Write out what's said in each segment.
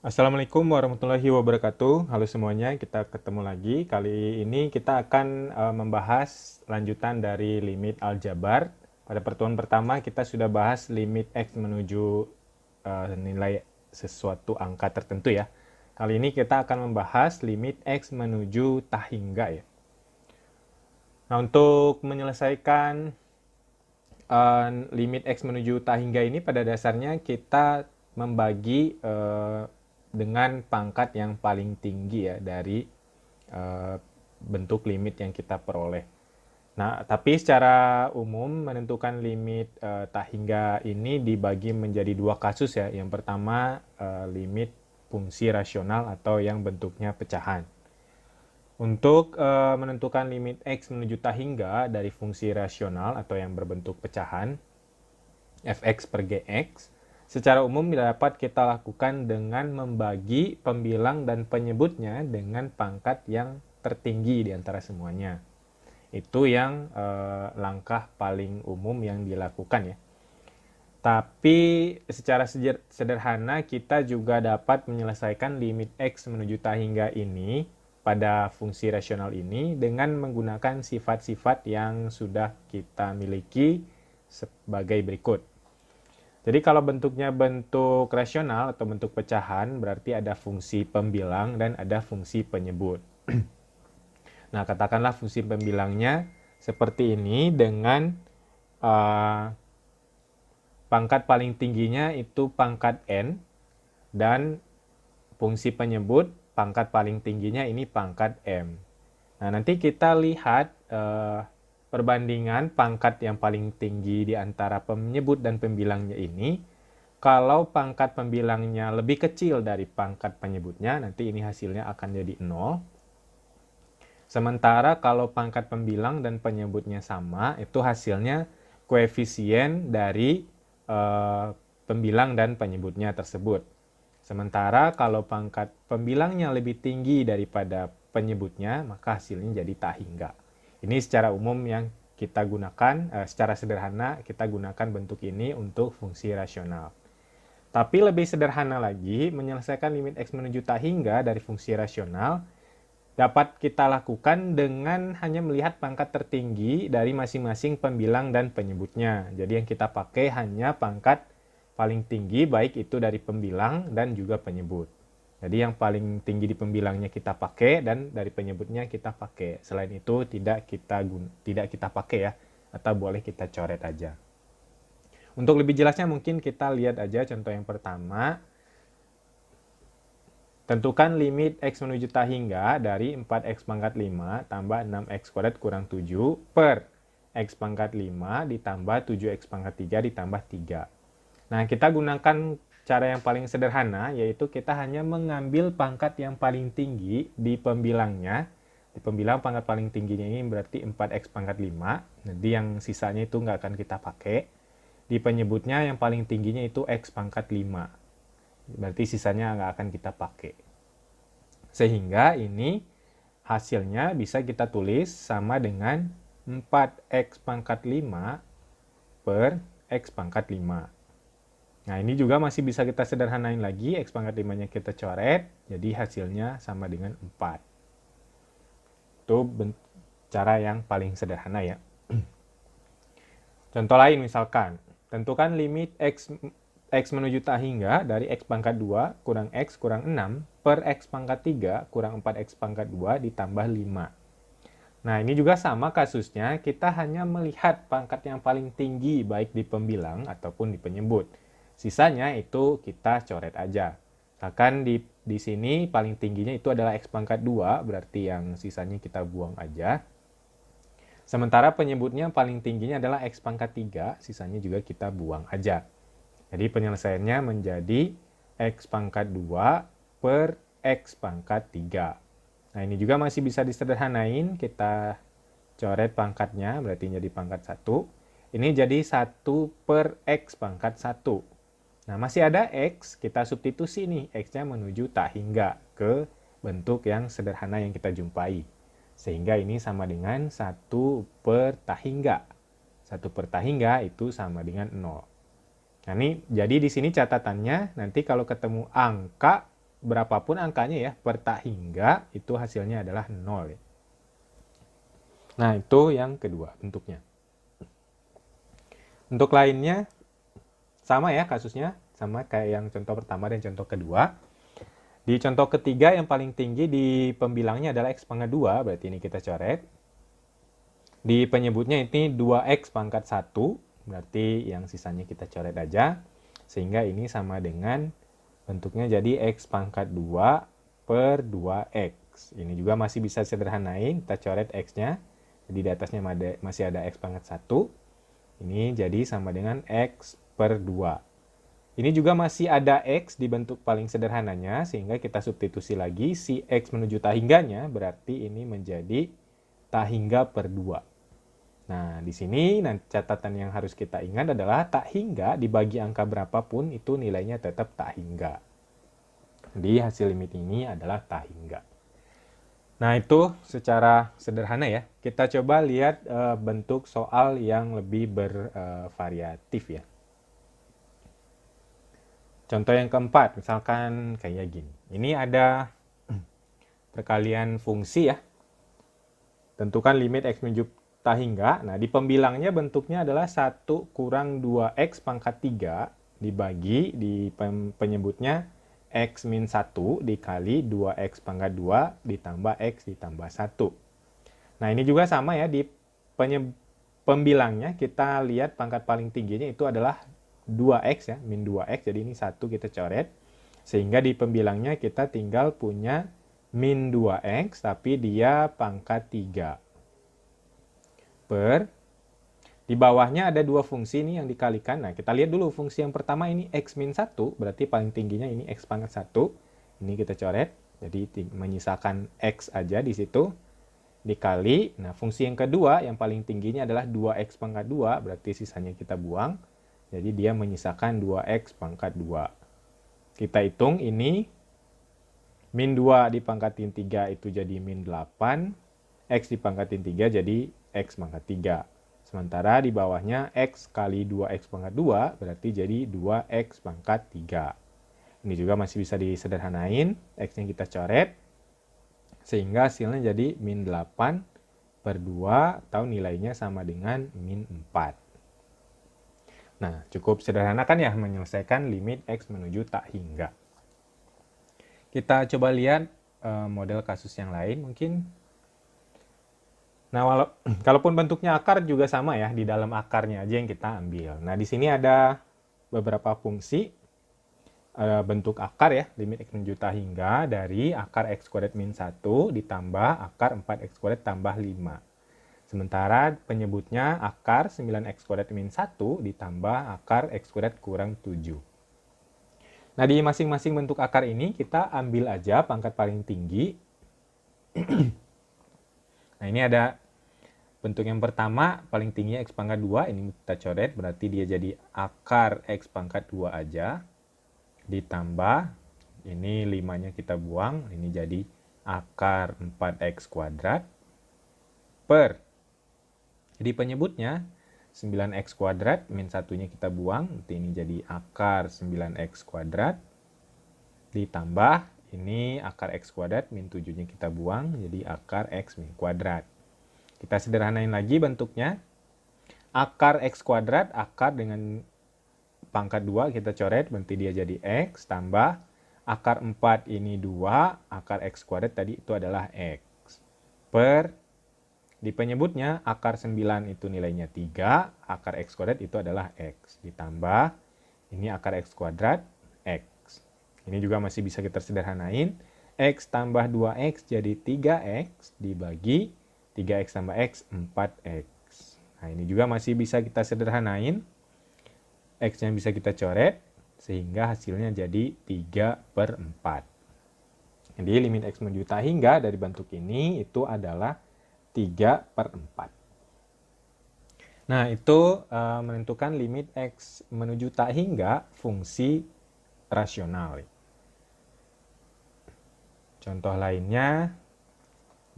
Assalamualaikum warahmatullahi wabarakatuh. Halo semuanya, kita ketemu lagi. Kali ini kita akan membahas lanjutan dari limit aljabar. Pada pertemuan pertama kita sudah bahas limit X menuju nilai sesuatu angka tertentu ya. Kali ini kita akan membahas limit X menuju tak hingga ya. Nah, untuk menyelesaikan limit X menuju tak hingga ini pada dasarnya kita membagi dengan pangkat yang paling tinggi ya dari bentuk limit yang kita peroleh. Nah, tapi secara umum menentukan limit tak hingga ini dibagi menjadi dua kasus ya. Yang pertama limit fungsi rasional atau yang bentuknya pecahan. Untuk menentukan limit X menuju tak hingga dari fungsi rasional atau yang berbentuk pecahan, fx per gx, secara umum dapat kita lakukan dengan membagi pembilang dan penyebutnya dengan pangkat yang tertinggi di antara semuanya. Itu yang langkah paling umum yang dilakukan ya. Tapi secara sederhana kita juga dapat menyelesaikan limit X menuju tak hingga ini pada fungsi rasional ini dengan menggunakan sifat-sifat yang sudah kita miliki sebagai berikut. Jadi kalau bentuknya bentuk rasional atau bentuk pecahan berarti ada fungsi pembilang dan ada fungsi penyebut. Nah, katakanlah fungsi pembilangnya seperti ini dengan pangkat paling tingginya itu pangkat n dan fungsi penyebut pangkat paling tingginya ini pangkat m. Nah, nanti kita lihat perbandingan pangkat yang paling tinggi di antara penyebut dan pembilangnya ini. Kalau pangkat pembilangnya lebih kecil dari pangkat penyebutnya, nanti ini hasilnya akan jadi 0. Sementara kalau pangkat pembilang dan penyebutnya sama, itu hasilnya koefisien dari pembilang dan penyebutnya tersebut. Sementara kalau pangkat pembilangnya lebih tinggi daripada penyebutnya, maka hasilnya jadi tak hingga. Ini secara umum yang kita gunakan, secara sederhana kita gunakan bentuk ini untuk fungsi rasional. Tapi lebih sederhana lagi, menyelesaikan limit X menuju tak hingga dari fungsi rasional dapat kita lakukan dengan hanya melihat pangkat tertinggi dari masing-masing pembilang dan penyebutnya. Jadi yang kita pakai hanya pangkat paling tinggi, baik itu dari pembilang dan juga penyebut. Jadi yang paling tinggi di pembilangnya kita pakai dan dari penyebutnya kita pakai. Selain itu tidak kita pakai ya, atau boleh kita coret aja. Untuk lebih jelasnya mungkin kita lihat aja contoh yang pertama. Tentukan limit X menuju tak hingga dari 4X pangkat 5 tambah 6X kuadrat kurang 7 per X pangkat 5 ditambah 7X pangkat 3 ditambah 3. Nah, kita gunakan cara yang paling sederhana, yaitu kita hanya mengambil pangkat yang paling tinggi di pembilangnya. Di pembilang pangkat paling tingginya ini berarti 4X pangkat 5. Jadi yang sisanya itu nggak akan kita pakai. Di penyebutnya yang paling tingginya itu X pangkat 5. Berarti sisanya nggak akan kita pakai. Sehingga ini hasilnya bisa kita tulis sama dengan 4X pangkat 5 per X pangkat 5. Nah, ini juga masih bisa kita sederhanain lagi. X pangkat 5-nya kita coret, jadi hasilnya sama dengan 4. Itu cara yang paling sederhana ya. Contoh lain misalkan, tentukan limit X menuju tak hingga dari X pangkat 2 kurang X kurang 6 per X pangkat 3 kurang 4X pangkat 2 ditambah 5. Nah, ini juga sama kasusnya, kita hanya melihat pangkat yang paling tinggi baik di pembilang ataupun di penyebut. Sisanya itu kita coret aja. Misalkan di sini paling tingginya itu adalah X pangkat 2, berarti yang sisanya kita buang aja. Sementara penyebutnya paling tingginya adalah X pangkat 3, sisanya juga kita buang aja. Jadi penyelesaiannya menjadi X pangkat 2 per X pangkat 3. Nah, ini juga masih bisa disederhanain. Kita coret pangkatnya, berarti jadi pangkat 1. Ini jadi 1 per X pangkat 1. Nah, masih ada X, kita substitusi nih. X-nya menuju tak hingga ke bentuk yang sederhana yang kita jumpai. Sehingga ini sama dengan 1 per tak hingga. 1 per tak hingga itu sama dengan 0. Nah, ini jadi di sini catatannya nanti kalau ketemu angka berapapun angkanya ya, per tak hingga itu hasilnya adalah 0 ya. Nah, itu yang kedua bentuknya. Untuk lainnya sama ya kasusnya, sama kayak yang contoh pertama dan contoh kedua. Di contoh ketiga yang paling tinggi di pembilangnya adalah X pangkat 2, berarti ini kita coret. Di penyebutnya ini 2X pangkat 1, berarti yang sisanya kita coret aja. Sehingga ini sama dengan bentuknya jadi X pangkat 2 per 2X. Ini juga masih bisa sederhanain, kita coret X-nya. Jadi di atasnya masih ada X pangkat 1. Ini jadi sama dengan X per 2. Ini juga masih ada X di bentuk paling sederhananya, sehingga kita substitusi lagi si X menuju tak hingganya, berarti ini menjadi tak hingga per 2. Nah, di sini catatan yang harus kita ingat adalah tak hingga dibagi angka berapapun itu nilainya tetap tak hingga. Jadi hasil limit ini adalah tak hingga. Nah, itu secara sederhana ya. Kita coba lihat bentuk soal yang lebih bervariatif ya. Contoh yang keempat, misalkan kayak gini. Ini ada perkalian fungsi ya. Tentukan limit X menuju tak hingga. Nah, di pembilangnya bentuknya adalah 1 kurang 2X pangkat 3 dibagi di penyebutnya X min 1 dikali 2X pangkat 2 ditambah X ditambah 1. Nah, ini juga sama ya, di pembilangnya kita lihat pangkat paling tingginya itu adalah 2X ya, min 2X, jadi ini 1 kita coret. Sehingga di pembilangnya kita tinggal punya min 2X, tapi dia pangkat 3. Per, di bawahnya ada dua fungsi ini yang dikalikan. Nah, kita lihat dulu fungsi yang pertama ini X min 1, berarti paling tingginya ini X pangkat 1. Ini kita coret, jadi menyisakan X aja di situ. Dikali, nah fungsi yang kedua yang paling tingginya adalah 2X pangkat 2, berarti sisanya kita buang. Jadi dia menyisakan 2X pangkat 2. Kita hitung ini, min 2 dipangkatin 3 itu jadi min 8. X dipangkatin 3 jadi X pangkat 3. Sementara di bawahnya X kali 2X pangkat 2 berarti jadi 2X pangkat 3. Ini juga masih bisa disederhanain. X-nya kita coret. Sehingga hasilnya jadi min 8 per 2 atau nilainya sama dengan min 4. Nah, cukup sederhana kan ya menyelesaikan limit X menuju tak hingga. Kita coba lihat model kasus yang lain mungkin. Nah, kalaupun bentuknya akar juga sama ya, di dalam akarnya aja yang kita ambil. Nah, di sini ada beberapa fungsi bentuk akar ya, limit X menuju tak hingga dari akar X kuadrat min 1 ditambah akar 4X kuadrat tambah 5. Sementara penyebutnya akar 9X kuadrat min 1 ditambah akar X kuadrat kurang 7. Nah, di masing-masing bentuk akar ini kita ambil aja pangkat paling tinggi. Nah, ini ada bentuk yang pertama, paling tinggi X pangkat 2. Ini kita coret, berarti dia jadi akar X pangkat 2 aja. Ditambah, ini 5-nya kita buang. Ini jadi akar 4X kuadrat. Per, jadi penyebutnya 9X kuadrat, min 1-nya kita buang. Berarti ini jadi akar 9X kuadrat. Ditambah, ini akar X kuadrat, min 7-nya kita buang. Jadi akar X min kuadrat. Kita sederhanain lagi bentuknya. Akar X kuadrat, akar dengan pangkat 2 kita coret, berarti dia jadi X. Tambah, akar 4 ini 2, akar X kuadrat tadi itu adalah X. Per, di penyebutnya akar 9 itu nilainya 3, akar X kuadrat itu adalah X. Ditambah, ini akar X kuadrat, X. Ini juga masih bisa kita sederhanain. X tambah 2X jadi 3X dibagi 3X tambah X, 4X. Nah, ini juga masih bisa kita sederhanain. X-nya bisa kita coret, sehingga hasilnya jadi 3 per 4. Jadi limit X menuju tak hingga dari bentuk ini itu adalah 3 per 4. Nah, itu menentukan limit X menuju tak hingga fungsi rasional. Contoh lainnya,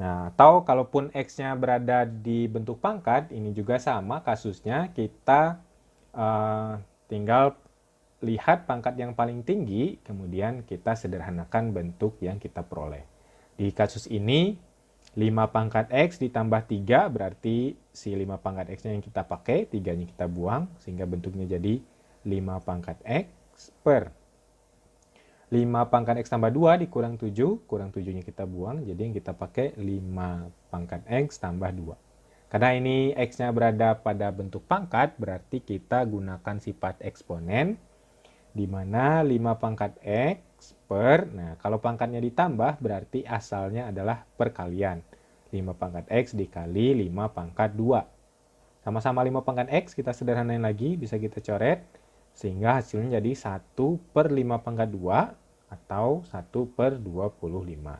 nah, atau kalaupun X-nya berada di bentuk pangkat, ini juga sama kasusnya, kita tinggal lihat pangkat yang paling tinggi, kemudian kita sederhanakan bentuk yang kita peroleh. Di kasus ini, 5 pangkat X ditambah 3, berarti si 5 pangkat X-nya yang kita pakai, 3-nya kita buang, sehingga bentuknya jadi 5 pangkat X per 5 pangkat X tambah 2 dikurang 7, kurang 7-nya kita buang, jadi yang kita pakai 5 pangkat X tambah 2. Karena ini X-nya berada pada bentuk pangkat, berarti kita gunakan sifat eksponen, di mana 5 pangkat X per, nah kalau pangkatnya ditambah, berarti asalnya adalah perkalian. 5 pangkat X dikali 5 pangkat 2. Sama-sama 5 pangkat X, kita sederhanain lagi, bisa kita coret. Sehingga hasilnya jadi 1 per 5 pangkat 2 atau 1 per 25.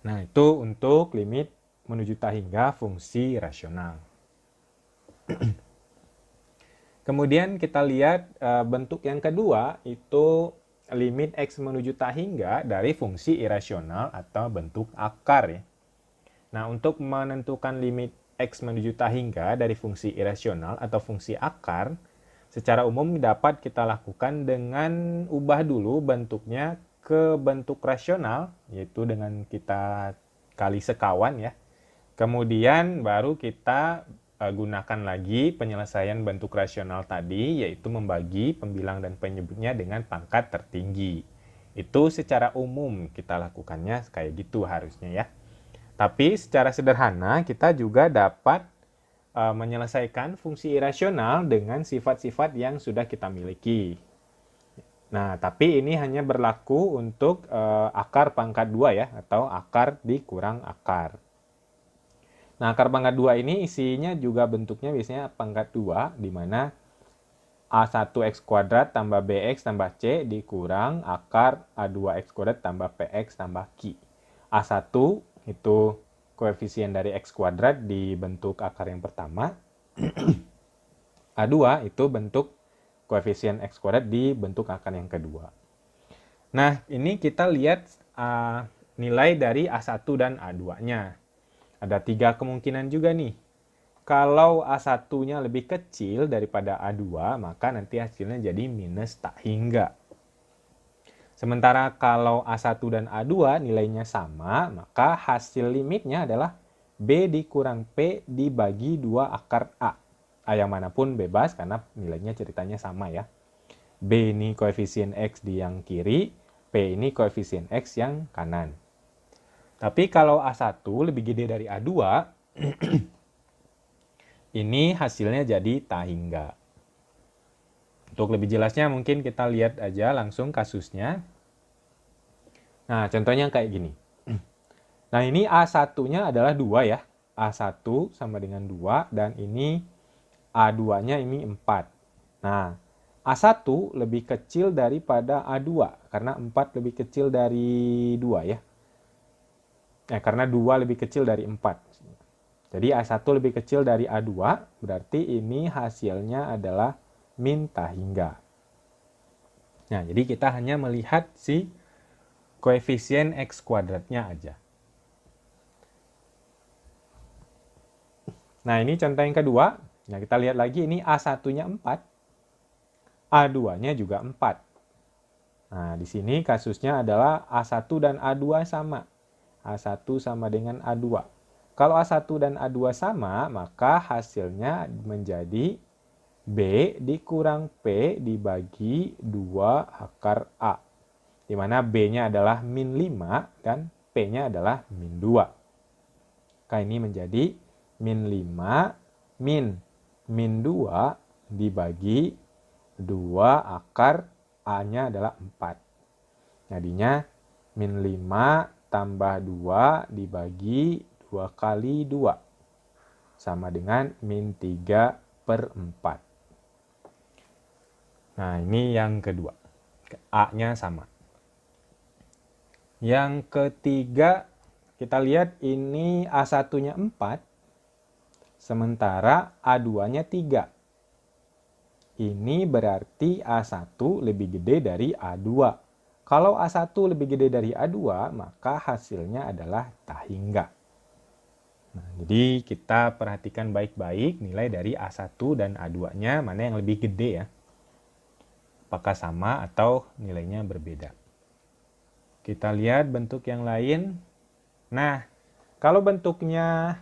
Nah, itu untuk limit menuju tak hingga fungsi rasional. Kemudian kita lihat bentuk yang kedua, itu limit X menuju tak hingga dari fungsi irasional atau bentuk akar ya. Nah, untuk menentukan limit X menuju tak hingga dari fungsi irasional atau fungsi akar, secara umum dapat kita lakukan dengan ubah dulu bentuknya ke bentuk rasional, yaitu dengan kita kali sekawan ya. Kemudian baru kita gunakan lagi penyelesaian bentuk rasional tadi, yaitu membagi pembilang dan penyebutnya dengan pangkat tertinggi. Itu secara umum kita lakukannya kayak gitu harusnya ya. Tapi secara sederhana kita juga dapat menyelesaikan fungsi irasional dengan sifat-sifat yang sudah kita miliki. Nah, tapi ini hanya berlaku untuk akar pangkat 2 ya, atau akar dikurang akar. Nah, akar pangkat 2 ini isinya juga bentuknya biasanya pangkat 2, di mana A1x kuadrat tambah BX tambah C dikurang akar A2x kuadrat tambah PX tambah Q. A1 itu koefisien dari X kuadrat di bentuk akar yang pertama. A2 itu bentuk koefisien X kuadrat di bentuk akar yang kedua. Nah, ini kita lihat nilai dari A1 dan A2-nya. Ada 3 kemungkinan juga nih. Kalau A1-nya lebih kecil daripada A2, maka nanti hasilnya jadi minus tak hingga. Sementara kalau A1 dan A2 nilainya sama, maka hasil limitnya adalah B dikurang P dibagi 2 akar A. A yang manapun bebas karena nilainya ceritanya sama ya. B ini koefisien X di yang kiri, P ini koefisien X yang kanan. Tapi kalau A1 lebih gede dari A2, ini hasilnya jadi tak hingga. Untuk lebih jelasnya mungkin kita lihat aja langsung kasusnya. Nah, contohnya kayak gini. Nah, ini A1-nya adalah 2 ya. A1 sama dengan 2 dan ini A2-nya ini 4. Nah, A1 lebih kecil daripada A2 karena 4 lebih kecil dari 2 ya. Karena 2 lebih kecil dari 4. Jadi A1 lebih kecil dari A2, berarti ini hasilnya adalah min tak hingga. Nah, jadi kita hanya melihat si koefisien X kuadratnya aja. Nah, ini contoh yang kedua. Nah, kita lihat lagi ini A1-nya 4, A2-nya juga 4. Nah, di sini kasusnya adalah A1 dan A2 sama. A1 sama dengan A2. Kalau A1 dan A2 sama, maka hasilnya menjadi B dikurang P dibagi 2 akar A. Di mana B-nya adalah min 5 dan P-nya adalah min 2. Maka ini menjadi min 5 min 2 dibagi 2 akar A-nya adalah 4. Jadinya min 5 tambah 2 dibagi 2 kali 2. Sama dengan min 3 per 4. Nah, ini yang kedua. A-nya sama. Yang ketiga, kita lihat ini A1-nya 4, sementara A2-nya 3. Ini berarti A1 lebih gede dari A2. Kalau A1 lebih gede dari A2, maka hasilnya adalah tak hingga. Nah, jadi kita perhatikan baik-baik nilai dari A1 dan A2-nya mana yang lebih gede ya. apakah sama atau nilainya berbeda. Kita lihat bentuk yang lain. Nah, kalau bentuknya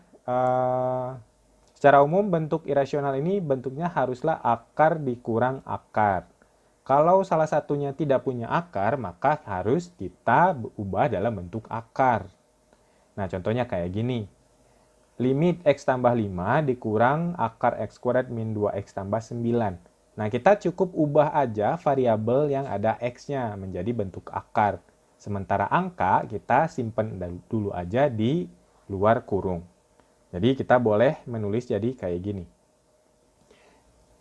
secara umum bentuk irasional ini bentuknya haruslah akar dikurang akar. Kalau salah satunya tidak punya akar, maka harus kita ubah dalam bentuk akar. Nah, contohnya kayak gini. Limit X tambah 5 dikurang akar X kuadrat min 2X tambah 9. Nah, kita cukup ubah aja variabel yang ada X-nya menjadi bentuk akar. Sementara angka kita simpan dulu aja di luar kurung. Jadi kita boleh menulis jadi kayak gini.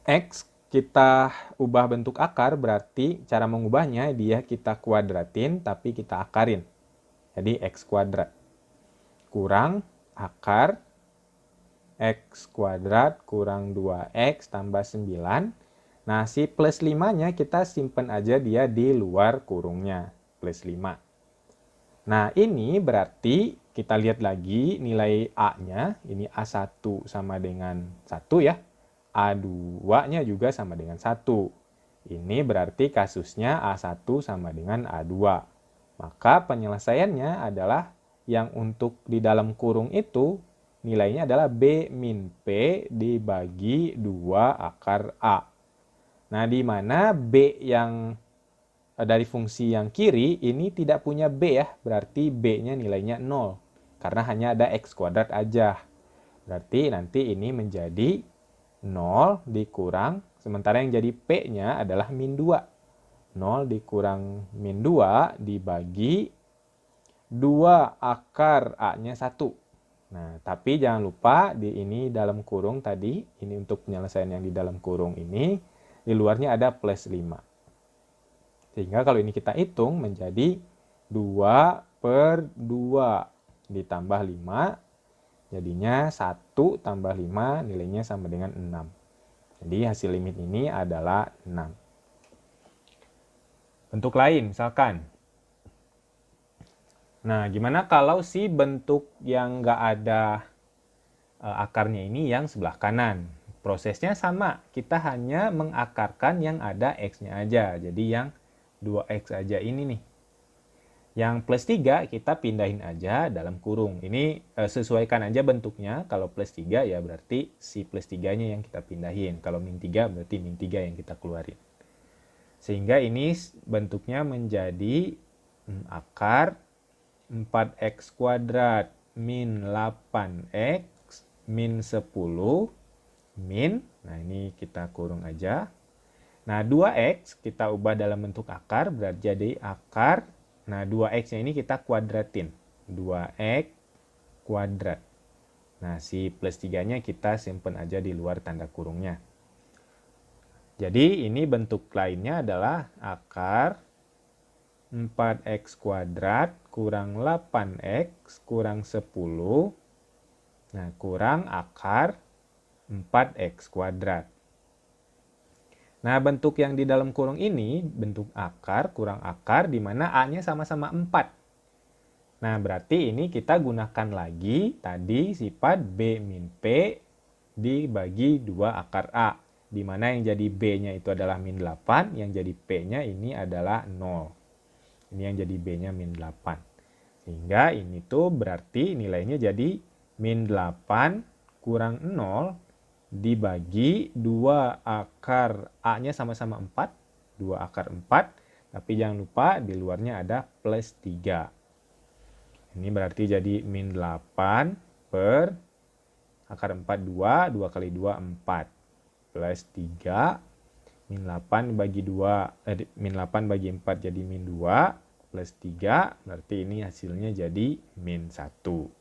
X kita ubah bentuk akar, berarti cara mengubahnya dia kita kuadratin tapi kita akarin. Jadi X kuadrat kurang akar X kuadrat kurang 2X tambah 9. Nah, si plus 5-nya kita simpan aja dia di luar kurungnya, plus 5. Nah, ini berarti kita lihat lagi nilai A-nya, ini A1 sama dengan 1 ya. A2-nya juga sama dengan 1. Ini berarti kasusnya A1 sama dengan A2. Maka penyelesaiannya adalah yang untuk di dalam kurung itu nilainya adalah B min P dibagi 2 akar A. Nah, di mana B yang dari fungsi yang kiri ini tidak punya B ya, berarti B-nya nilainya 0. Karena hanya ada X kuadrat aja. Berarti nanti ini menjadi 0 dikurang, sementara yang jadi P-nya adalah min 2. 0 dikurang min 2 dibagi 2 akar A-nya 1. Nah, tapi jangan lupa di ini dalam kurung tadi, ini untuk penyelesaian yang di dalam kurung ini, di luarnya ada plus 5. Sehingga kalau ini kita hitung menjadi 2/2 ditambah 5, jadinya 1 tambah 5 nilainya sama dengan 6. Jadi hasil limit ini adalah 6. Bentuk lain misalkan. Nah, gimana kalau si bentuk yang nggak ada akarnya ini yang sebelah kanan? Prosesnya sama, kita hanya mengakarkan yang ada X-nya aja. Jadi yang 2X aja ini nih. Yang plus 3 kita pindahin aja dalam kurung. Ini sesuaikan aja bentuknya. Kalau plus 3 ya berarti si plus 3-nya yang kita pindahin. Kalau min 3 berarti min 3 yang kita keluarin. Sehingga ini bentuknya menjadi akar 4X kuadrat min 8X min 10 min, nah ini kita kurung aja. Nah 2X kita ubah dalam bentuk akar, berarti jadi akar. Nah 2X-nya ini kita kuadratin, 2X kuadrat. Nah si plus 3-nya kita simpan aja di luar tanda kurungnya. Jadi ini bentuk lainnya adalah akar 4X kuadrat kurang 8X kurang 10. Nah kurang akar 4X kuadrat. Nah, bentuk yang di dalam kurung ini, bentuk akar kurang akar, di mana A-nya sama-sama 4. Nah, berarti ini kita gunakan lagi tadi sifat B min P dibagi 2 akar A. Di mana yang jadi B-nya itu adalah min 8, yang jadi P-nya ini adalah 0. Ini yang jadi B-nya min 8. Sehingga ini tuh berarti nilainya jadi min 8 kurang 0 dibagi 2 akar A-nya sama-sama 4, 2 akar 4, tapi jangan lupa di luarnya ada plus 3. Ini berarti jadi min 8 per akar 4, 2, 2 kali 2, 4, plus 3, min 8 bagi 2, min 8 bagi 4 jadi min 2, plus 3, berarti ini hasilnya jadi min 1.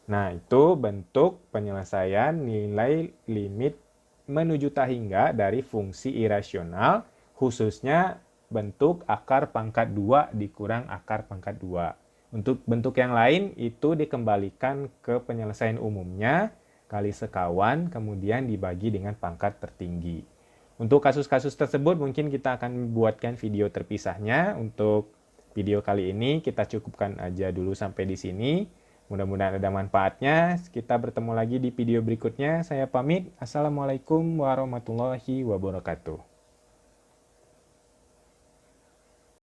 Nah, itu bentuk penyelesaian nilai limit menuju tak hingga dari fungsi irasional, khususnya bentuk akar pangkat 2 dikurang akar pangkat 2. Untuk bentuk yang lain, itu dikembalikan ke penyelesaian umumnya, kali sekawan, kemudian dibagi dengan pangkat tertinggi. Untuk kasus-kasus tersebut, mungkin kita akan buatkan video terpisahnya. Untuk video kali ini, kita cukupkan aja dulu sampai di sini. Mudah-mudahan ada manfaatnya. Kita bertemu lagi di video berikutnya. Saya pamit. Assalamualaikum warahmatullahi wabarakatuh.